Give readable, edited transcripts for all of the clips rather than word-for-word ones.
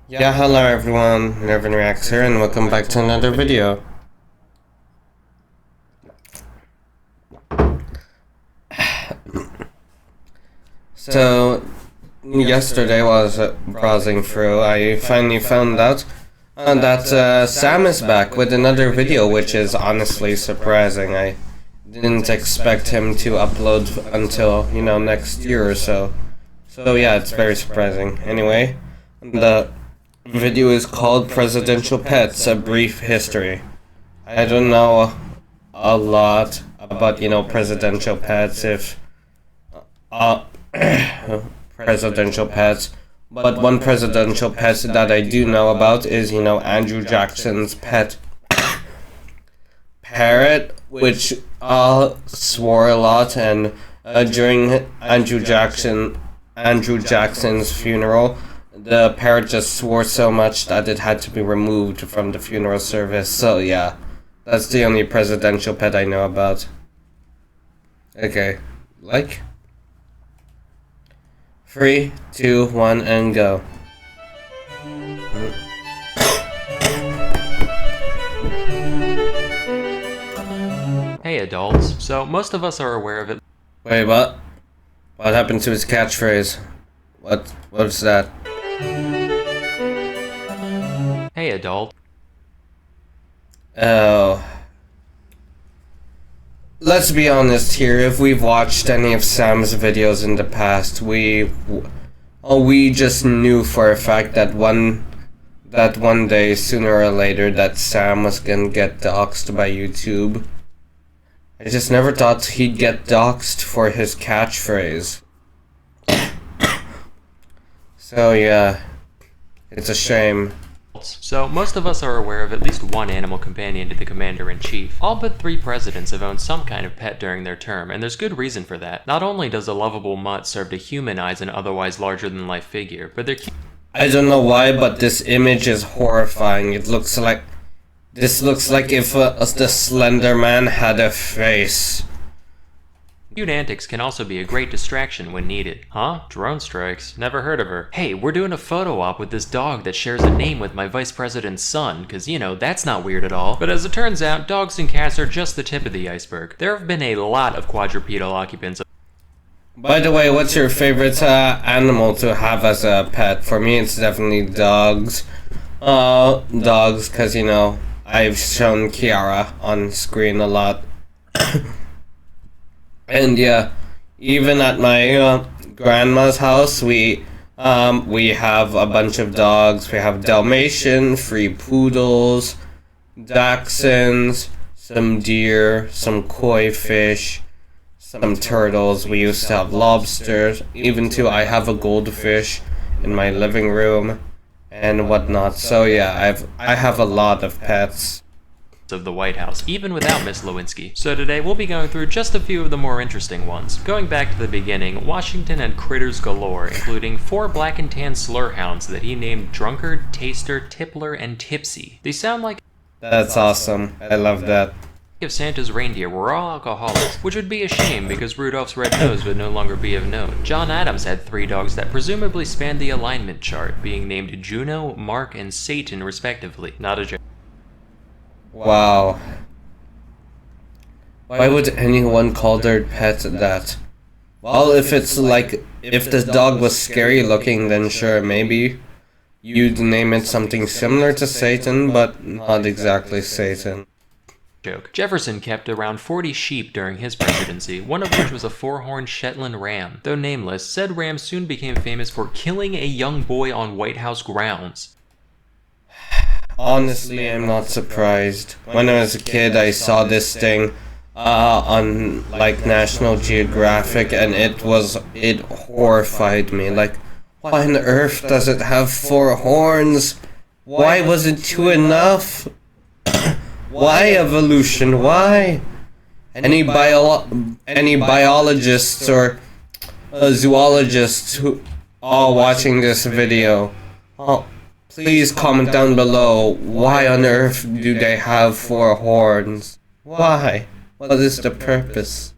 Yeah, hello everyone, Nervin Reacts here, and welcome back to another video. So, yesterday while I was browsing through, I finally found out that Sam is back with another video, which is honestly surprising. I didn't expect him to upload until, next year or so. So yeah, it's very surprising. Anyway, the video is called Presidential Pets, A Brief History. I don't know a lot about, presidential pets, if presidential pets, but one presidential pet that I do know about is, Andrew Jackson's pet parrot, which swore a lot, and during Andrew Jackson's funeral, the parrot just swore so much that it had to be removed from the funeral service. So yeah, that's the only presidential pet I know about. Okay, 3, 2, 1, and go. Hey adults, so most of us are aware of it. Wait, what? What happened to his catchphrase? What's that? Hey adult. Oh. Let's be honest here, if we've watched any of Sam's videos in the past, we just knew for a fact that one day, sooner or later, that Sam was gonna get doxxed by YouTube. I just never thought he'd get doxxed for his catchphrase. So yeah, it's a shame. So most of us are aware of at least one animal companion to the commander-in-chief. All but 3 presidents have owned some kind of pet during their term, and there's good reason for that. Not only does a lovable mutt serve to humanize an otherwise larger-than-life figure, but they're I don't know why, but this image is horrifying. This looks like if the Slender Man had a face. cute antics can also be a great distraction when needed. Huh? Drone strikes? Never heard of her. Hey, we're doing a photo op with this dog that shares a name with my vice president's son, cause that's not weird at all. But as it turns out, dogs and cats are just the tip of the iceberg. There have been a lot of quadrupedal occupants. By the way, what's your favorite animal to have as a pet? For me, it's definitely dogs. Dogs, cause I've shown Kiara on screen a lot. And yeah, even at my grandma's house, we have a bunch of dogs. We have Dalmatian, 3 poodles, Dachshunds, some deer, some koi fish, some turtles. We used to have lobsters. Even I have a goldfish in my living room and whatnot. So yeah, I have a lot of pets Of the White House, even without Miss Lewinsky. So today we'll be going through just a few of the more interesting ones. Going back to the beginning, Washington had critters galore, including 4 black and tan slur hounds that he named Drunkard, Taster, Tippler, and Tipsy. They sound like That's awesome. I love that. if Santa's reindeer were all alcoholics, which would be a shame because Rudolph's red nose would no longer be of note. John Adams had 3 dogs that presumably spanned the alignment chart, being named Juno, Mark, and Satan respectively. Not a joke. Wow. Why would anyone call their pet that? Well, if the dog was scary looking, then sure, maybe you'd name it something similar to Satan, but not exactly Satan. Joke. Jefferson kept around 40 sheep during his presidency, one of which was a 4-horned Shetland ram. Though nameless, said ram soon became famous for killing a young boy on White House grounds. Honestly, I'm not surprised. When I was a kid, I saw this thing on National Geographic, and it horrified me. Why on earth does it have 4 horns? Why wasn't 2 enough? Why evolution? Why? Any biologists or zoologists who are watching this video, please comment down below, why on earth do they have 4 horns? Why? What is the purpose?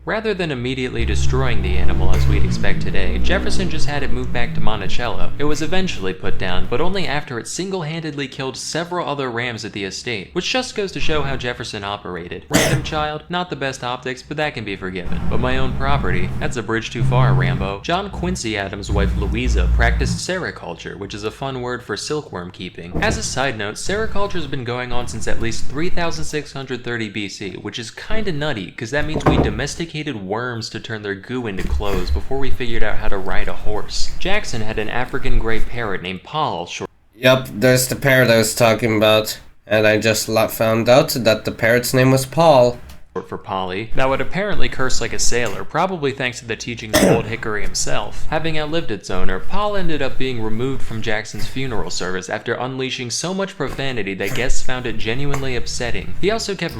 Rather than immediately destroying the animal as we'd expect today, Jefferson just had it moved back to Monticello. It was eventually put down, but only after it single-handedly killed several other rams at the estate, which just goes to show how Jefferson operated. Random child, not the best optics, but that can be forgiven. But my own property, that's a bridge too far, Rambo. John Quincy Adams' wife Louisa practiced sericulture, which is a fun word for silkworm keeping. As a side note, sericulture has been going on since at least 3630 BC, which is kinda nutty, cause that means we domesticated worms to turn their goo into clothes before we figured out how to ride a horse. Jackson had an African gray parrot named Paul. Yep, there's the parrot I was talking about, and I just found out that the parrot's name was Paul. For Polly, that would apparently curse like a sailor, probably thanks to the teachings of Old Hickory himself. Having outlived its owner, Paul ended up being removed from Jackson's funeral service after unleashing so much profanity that guests found it genuinely upsetting. He also kept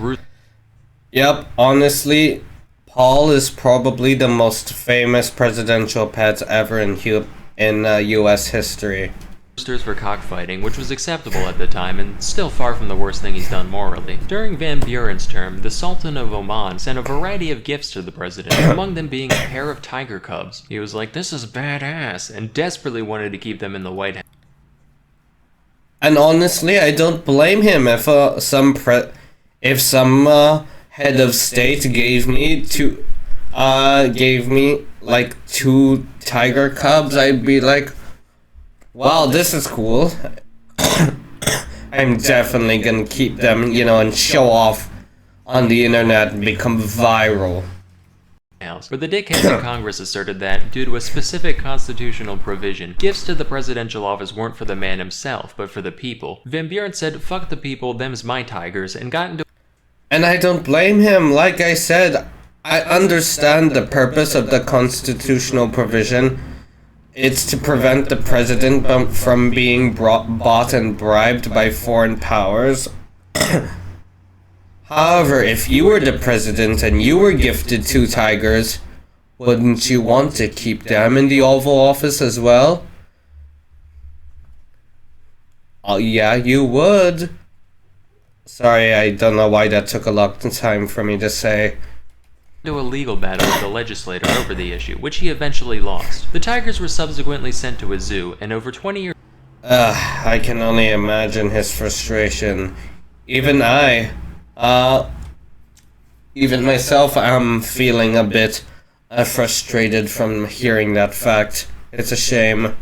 Yep, honestly, Paul is probably the most famous presidential pet ever in U.S. history. roosters for cockfighting, which was acceptable at the time and still far from the worst thing he's done morally. During Van Buren's term, the Sultan of Oman sent a variety of gifts to the president, among them being a pair of tiger cubs. He was like, "This is badass," and desperately wanted to keep them in the White House. And honestly, I don't blame him if some head of state gave me like 2 tiger cubs. I'd be like, wow, this is cool. I'm definitely gonna keep them, and show off on the internet and become viral. But the dickheads in Congress asserted that, due to a specific constitutional provision, gifts to the presidential office weren't for the man himself, but for the people. Van Buren said, "Fuck the people, them's my tigers," and got into. And I don't blame him. Like I said, I understand the purpose of the constitutional provision. It's to prevent the president from being bought and bribed by foreign powers. However, if you were the president and you were gifted 2 tigers, wouldn't you want to keep them in the Oval Office as well? Oh, yeah, you would. Sorry, I don't know why that took a long time for me to say. Into a legal battle with the legislator over the issue, which he eventually lost. The tigers were subsequently sent to a zoo, and over 20 years. I can only imagine his frustration. Even myself, I'm feeling a bit frustrated from hearing that fact. It's a shame.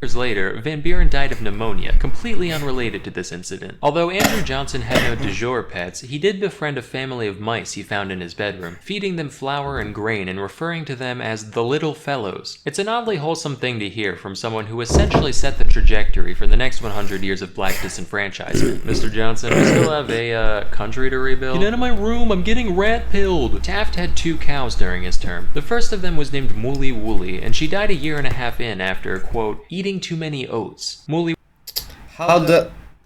Years later, Van Buren died of pneumonia, completely unrelated to this incident. Although Andrew Johnson had no du jour pets, he did befriend a family of mice he found in his bedroom, feeding them flour and grain and referring to them as the little fellows. It's an oddly wholesome thing to hear from someone who essentially set the trajectory for the next 100 years of black disenfranchisement. Mr. Johnson, we still have a country to rebuild. Get out of my room, I'm getting rat-pilled! Taft had 2 cows during his term. The first of them was named Mooly Wooly, and she died a year and a half in after, quote, eating too many oats.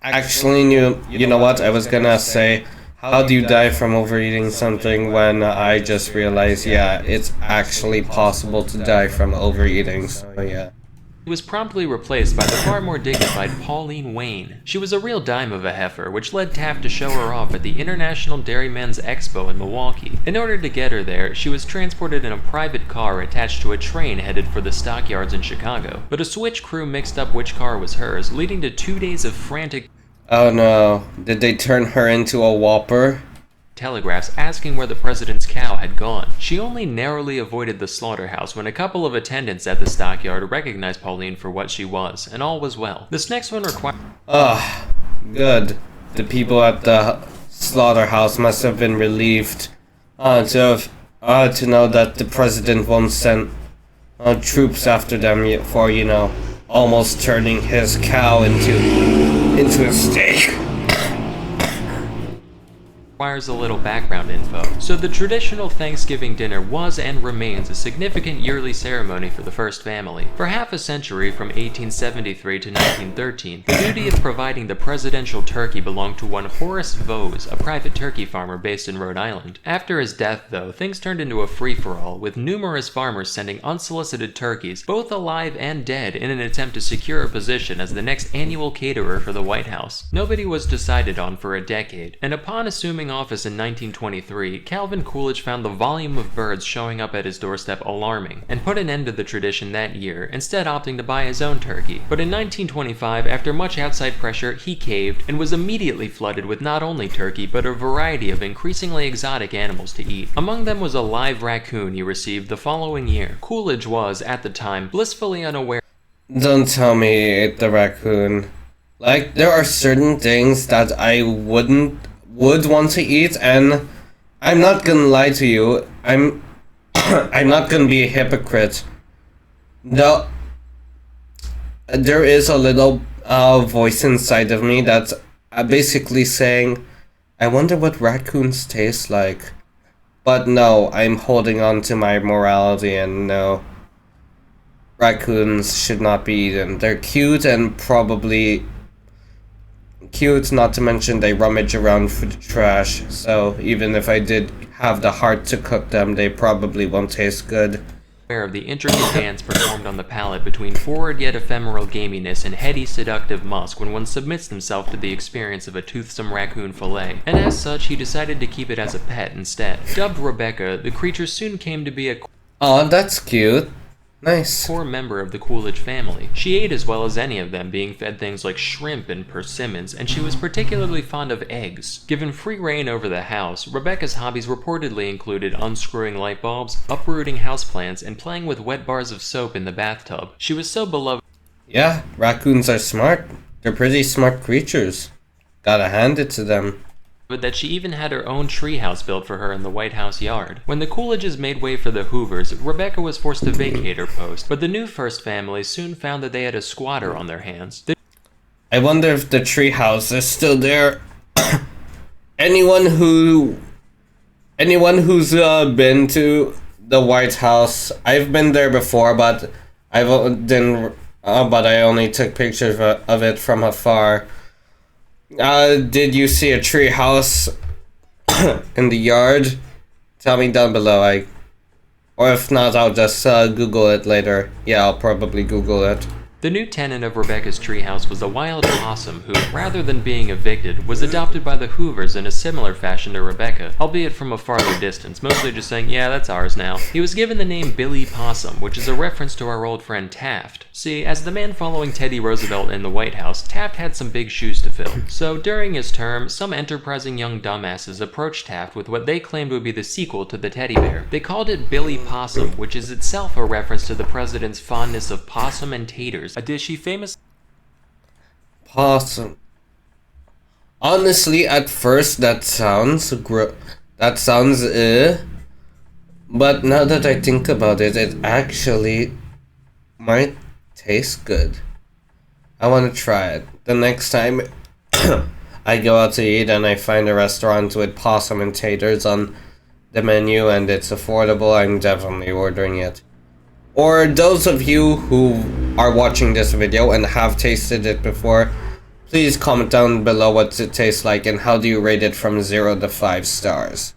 Actually, you know what? I was gonna say, how do you die from overeating something when I just realized, yeah, it's actually possible to die from overeating, so yeah. He was promptly replaced by the far more dignified Pauline Wayne. She was a real dime of a heifer, which led Taft to show her off at the International Dairymen's Expo in Milwaukee. In order to get her there, she was transported in a private car attached to a train headed for the stockyards in Chicago. But a switch crew mixed up which car was hers, leading to 2 days of frantic. Oh no, did they turn her into a whopper? Telegraphs asking where the president's cow had gone. She only narrowly avoided the slaughterhouse when a couple of attendants at the stockyard recognized Pauline for what she was, and all was well. This next one required. Good. The people at the slaughterhouse must have been relieved to know that the president won't send troops after them for, almost turning his cow into a steak. Requires a little background info. So the traditional Thanksgiving dinner was and remains a significant yearly ceremony for the first family. For half a century, from 1873 to 1913, the duty of providing the presidential turkey belonged to one Horace Vose, a private turkey farmer based in Rhode Island. After his death, though, things turned into a free-for-all, with numerous farmers sending unsolicited turkeys, both alive and dead, in an attempt to secure a position as the next annual caterer for the White House. Nobody was decided on for a decade, and upon assuming office in 1923, Calvin Coolidge found the volume of birds showing up at his doorstep alarming, and put an end to the tradition that year, instead opting to buy his own turkey. But in 1925, after much outside pressure, he caved, and was immediately flooded with not only turkey, but a variety of increasingly exotic animals to eat. Among them was a live raccoon he received the following year. Coolidge was, at the time, blissfully unaware. Don't tell me he ate the raccoon. Like, there are certain things that I would want to eat, and I'm not gonna lie to you. I'm not gonna be a hypocrite. Though there is a little voice inside of me that's basically saying, I wonder what raccoons taste like. But no, I'm holding on to my morality, and no. Raccoons should not be eaten. They're cute and probably cute, not to mention they rummage around for the trash, so even if I did have the heart to cook them, they probably won't taste good. Of the intricate dance performed on the palate between forward yet ephemeral gaminess and heady seductive musk when one submits himself to the experience of a toothsome raccoon fillet, and as such he decided to keep it as a pet instead. Dubbed Rebecca, the creature soon came to be a Oh, that's cute. Nice. Core member of the Coolidge family. She ate as well as any of them, being fed things like shrimp and persimmons, and she was particularly fond of eggs. Given free reign over the house, Rebecca's hobbies reportedly included unscrewing light bulbs, uprooting houseplants, and playing with wet bars of soap in the bathtub. She was so beloved. Yeah, raccoons are smart. They're pretty smart creatures. Gotta hand it to them. That she even had her own treehouse built for her in the White House yard. When the Coolidges made way for the Hoovers, Rebecca was forced to vacate her post, but the new first family soon found that they had a squatter on their hands. I wonder if the treehouse is still there. Anyone who's been to the White House, I've been there before, but I only took pictures of it from afar. Did you see a tree house in the yard? Tell me down below. Or if not, I'll just Google it later. Yeah, I'll probably Google it. The new tenant of Rebecca's treehouse was a wild possum who, rather than being evicted, was adopted by the Hoovers in a similar fashion to Rebecca, albeit from a farther distance, mostly just saying, yeah, that's ours now. He was given the name Billy Possum, which is a reference to our old friend Taft. See, as the man following Teddy Roosevelt in the White House, Taft had some big shoes to fill. So during his term, some enterprising young dumbasses approached Taft with what they claimed would be the sequel to the teddy bear. They called it Billy Possum, which is itself a reference to the president's fondness of possum and taters, a dish he famous. Possum. Honestly, at first that sounds but now that I think about it, it actually might taste good. I want to try it. The next time I go out to eat and I find a restaurant with possum and taters on the menu and it's affordable, I'm definitely ordering it. Or those of you who are watching this video and have tasted it before, please comment down below what it tastes like and how do you rate it from 0 to 5 stars.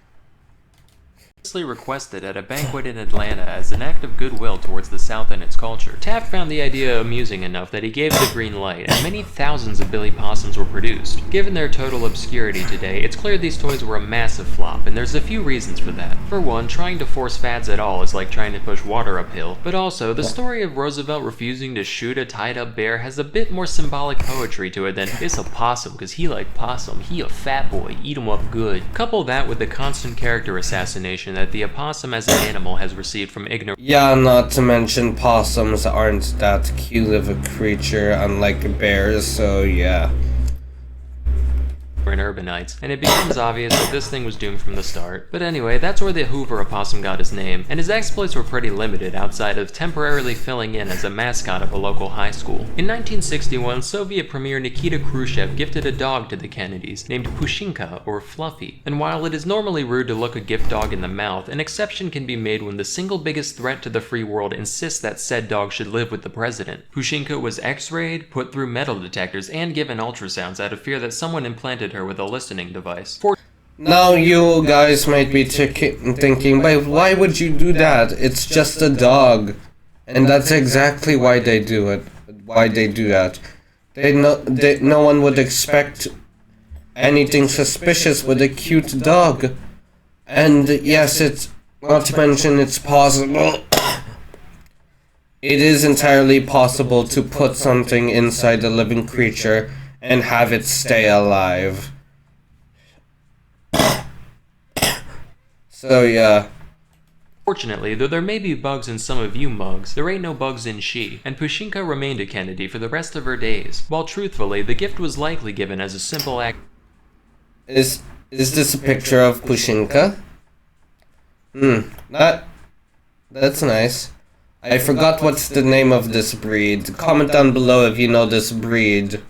Requested at a banquet in Atlanta as an act of goodwill towards the South and its culture. Taft found the idea amusing enough that he gave the green light, and many thousands of Billy Possums were produced. Given their total obscurity today, it's clear these toys were a massive flop, and there's a few reasons for that. For one, trying to force fads at all is like trying to push water uphill, but also, the story of Roosevelt refusing to shoot a tied-up bear has a bit more symbolic poetry to it than, it's a possum, cause he like possum, he a fat boy, eat him up good. Couple that with the constant character assassination that the opossum as an animal has received from ignorant. Yeah, not to mention possums aren't that cute of a creature, unlike bears, so yeah. Urbanites, and it becomes obvious that this thing was doomed from the start. But anyway, that's where the Hoover opossum got his name, and his exploits were pretty limited outside of temporarily filling in as a mascot of a local high school. In 1961, Soviet Premier Nikita Khrushchev gifted a dog to the Kennedys, named Pushinka, or Fluffy. And while it is normally rude to look a gift dog in the mouth, an exception can be made when the single biggest threat to the free world insists that said dog should live with the president. Pushinka was x-rayed, put through metal detectors, and given ultrasounds out of fear that someone implanted her with a listening device. Now you guys might be thinking, but why would you do that? It's just a dog. And that's exactly why they do it. Why they do that. No one would expect anything suspicious with a cute dog. And yes, it's not to mention it's possible. It is entirely possible to put something inside a living creature and have it stay alive. So yeah. Fortunately, though there may be bugs in some of you mugs, there ain't no bugs in she, and Pushinka remained a Kennedy for the rest of her days, while truthfully, the gift was likely given as a simple act. Is this a picture of Pushinka? That's nice. I forgot what's the name of this breed. Comment down below if you know this breed.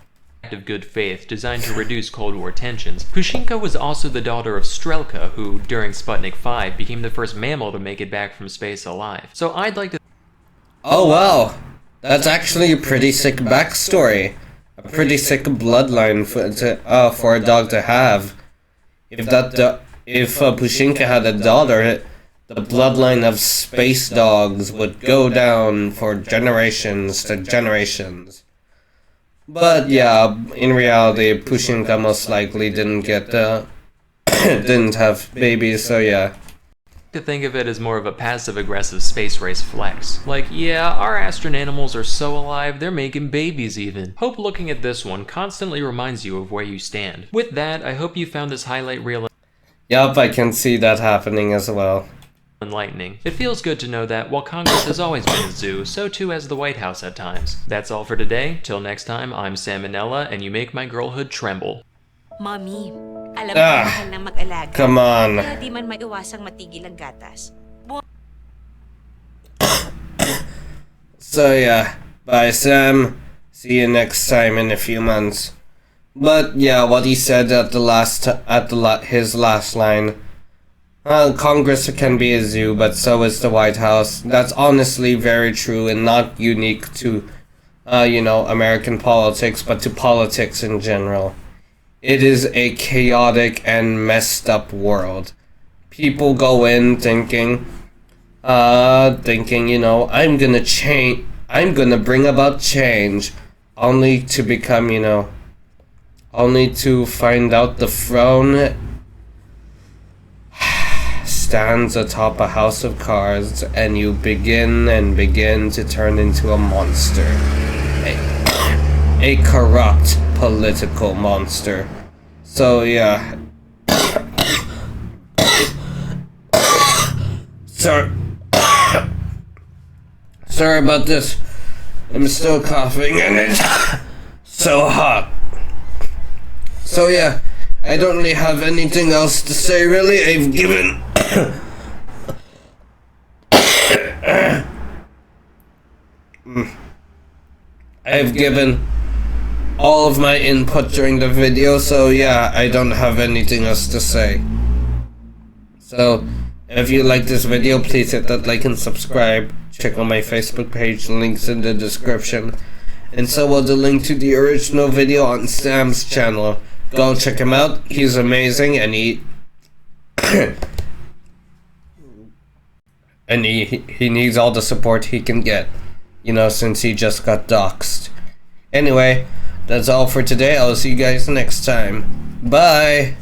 Of good faith designed to reduce Cold War tensions. Pushinka was also the daughter of Strelka, who, during Sputnik 5, became the first mammal to make it back from space alive. So I'd like to... Oh wow, that's actually a pretty sick backstory. A pretty sick bloodline for a dog to have. If Pushinka had a daughter, the bloodline of space dogs would go down for generations to generations. But yeah, in reality, Pushinka most likely didn't have babies, so yeah. To think of it as more of a passive-aggressive space race flex. Like, yeah, our astronanimals are so alive, they're making babies even. Hope looking at this one constantly reminds you of where you stand. With that, I hope you found this highlight reel Yup, I can see that happening as well. Enlightening. It feels good to know that while Congress has always been a zoo, so too has the White House at times. That's all for today. Till next time, I'm Salmonella, and you make my girlhood tremble. Mommy, alam mo mahal ng mag-alaga. Come on. Kaya di man maiwasang matigil ang gatas. So yeah, bye Sam. See you next time in a few months. But yeah, what he said at his last line. Congress can be a zoo, but so is the White House. That's honestly very true and not unique to, American politics, but to politics in general. It is a chaotic and messed up world. People go in thinking, I'm gonna change, I'm gonna bring about change, only to become, only to find out the throne stands atop a house of cards, and you begin to turn into a monster. A corrupt political monster. So yeah. Sorry about this. I'm still coughing and it's so hot. So yeah, I don't really have anything else to say really. I've given all of my input during the video, so yeah, I don't have anything else to say. So, if you like this video, please hit that like and subscribe. Check out my Facebook page, links in the description. And so will the link to the original video on Sam's channel. Go check him out, he's amazing, and he needs all the support he can get, since he just got doxxed. Anyway, that's all for today. I'll see you guys next time. Bye!